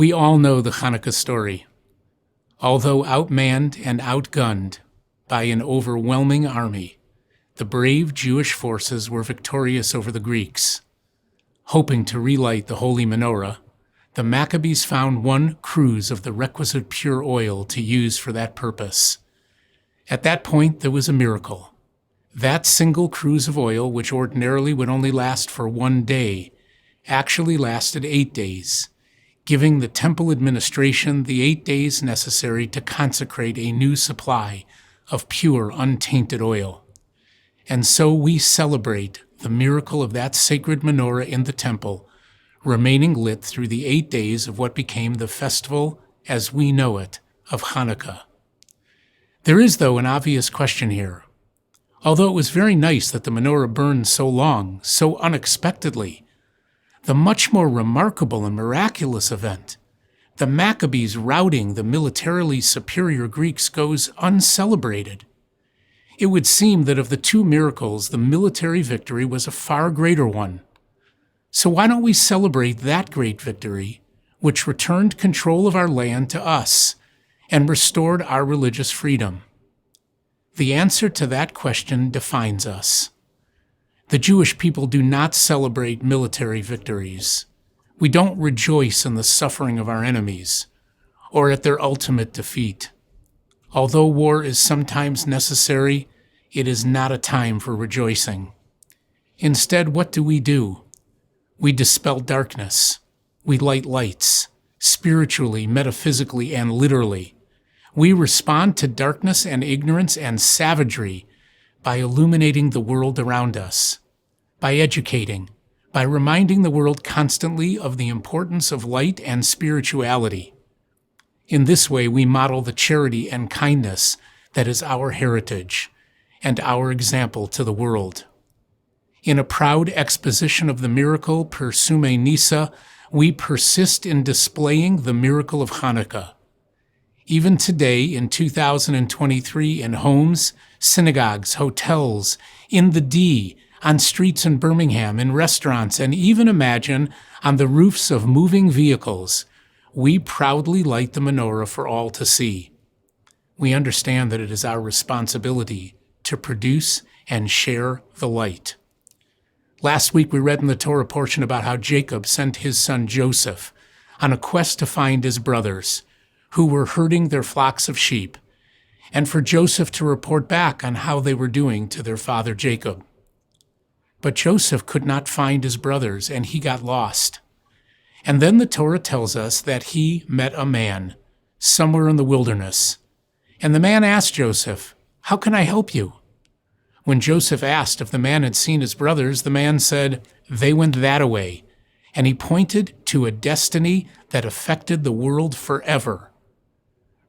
We all know the Chanukah story. Although outmanned and outgunned by an overwhelming army, the brave Jewish forces were victorious over the Greeks. Hoping to relight the holy menorah, the Maccabees found one cruse of the requisite pure oil to use for that purpose. At that point, there was a miracle. That single cruse of oil, which ordinarily would only last for 1 day, actually lasted 8 days, giving the temple administration the 8 days necessary to consecrate a new supply of pure, untainted oil. And so we celebrate the miracle of that sacred menorah in the temple, remaining lit through the 8 days of what became the festival, as we know it, of Chanukah. There is, though, an obvious question here. Although it was very nice that the menorah burned so long, so unexpectedly, the much more remarkable and miraculous event, the Maccabees routing the militarily superior Greeks, goes uncelebrated. It would seem that of the two miracles, the military victory was a far greater one. So why don't we celebrate that great victory, which returned control of our land to us and restored our religious freedom? The answer to that question defines us. The Jewish people do not celebrate military victories. We don't rejoice in the suffering of our enemies or at their ultimate defeat. Although war is sometimes necessary, it is not a time for rejoicing. Instead, what do? We dispel darkness. We light lights, spiritually, metaphysically, and literally. We respond to darkness and ignorance and savagery by illuminating the world around us, by educating, by reminding the world constantly of the importance of light and spirituality. In this way, we model the charity and kindness that is our heritage and our example to the world. In a proud exposition of the miracle per Sume Nisa, we persist in displaying the miracle of Chanukah. Even today, in 2023, in homes, synagogues, hotels, in the D, on streets in Birmingham, in restaurants, and even imagine on the roofs of moving vehicles, we proudly light the menorah for all to see. We understand that it is our responsibility to produce and share the light. Last week we read in the Torah portion about how Jacob sent his son Joseph on a quest to find his brothers, who were herding their flocks of sheep, and for Joseph to report back on how they were doing to their father Jacob. But Joseph could not find his brothers, and he got lost. And then the Torah tells us that he met a man somewhere in the wilderness. And the man asked Joseph, "How can I help you?" When Joseph asked if the man had seen his brothers, the man said, "They went that-a-way." And he pointed to a destiny that affected the world forever.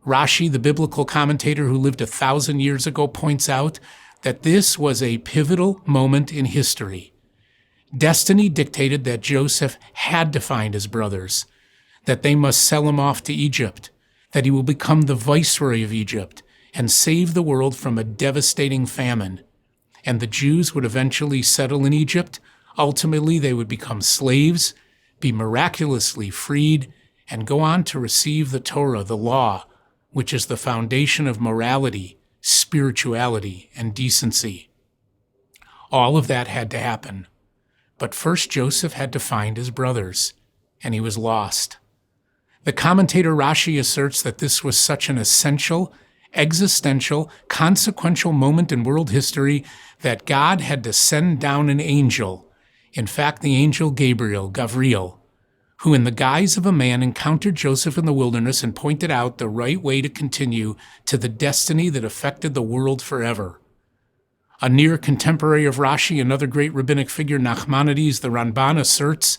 Rashi, the biblical commentator who lived 1,000 years ago, points out that this was a pivotal moment in history. Destiny dictated that Joseph had to find his brothers, that they must sell him off to Egypt, that he will become the viceroy of Egypt and save the world from a devastating famine. And the Jews would eventually settle in Egypt. Ultimately, they would become slaves, be miraculously freed, and go on to receive the Torah, the law, which is the foundation of morality, spirituality, and decency. All of that had to happen. But first Joseph had to find his brothers, and he was lost. The commentator Rashi asserts that this was such an essential, existential, consequential moment in world history that God had to send down an angel, in fact the angel Gavriel, who in the guise of a man encountered Joseph in the wilderness and pointed out the right way to continue to the destiny that affected the world forever. A near contemporary of Rashi, another great rabbinic figure, Nachmanides, the Ramban, asserts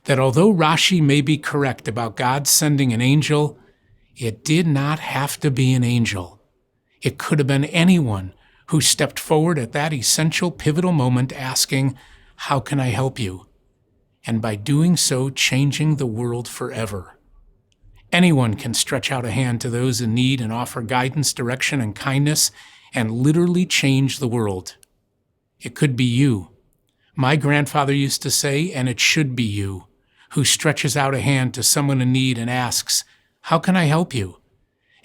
that although Rashi may be correct about God sending an angel, it did not have to be an angel. It could have been anyone who stepped forward at that essential, pivotal moment asking, "How can I help you?" And by doing so, changing the world forever. Anyone can stretch out a hand to those in need and offer guidance, direction, and kindness, and literally change the world. It could be you. My grandfather used to say, and it should be you, who stretches out a hand to someone in need and asks, "How can I help you?"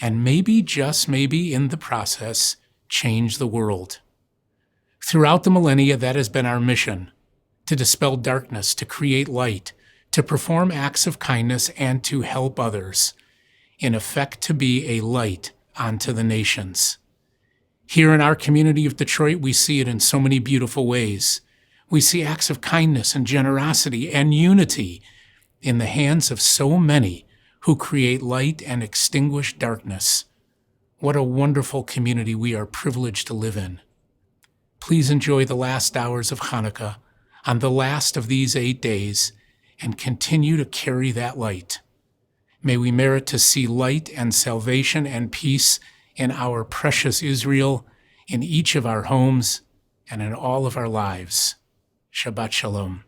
And maybe, just maybe, in the process, change the world. Throughout the millennia, that has been our mission: to dispel darkness, to create light, to perform acts of kindness, and to help others. In effect, to be a light unto the nations. Here in our community of Detroit, we see it in so many beautiful ways. We see acts of kindness and generosity and unity in the hands of so many who create light and extinguish darkness. What a wonderful community we are privileged to live in. Please enjoy the last hours of Chanukah on the last of these 8 days and continue to carry that light. May we merit to see light and salvation and peace in our precious Israel, in each of our homes, and in all of our lives. Shabbat Shalom.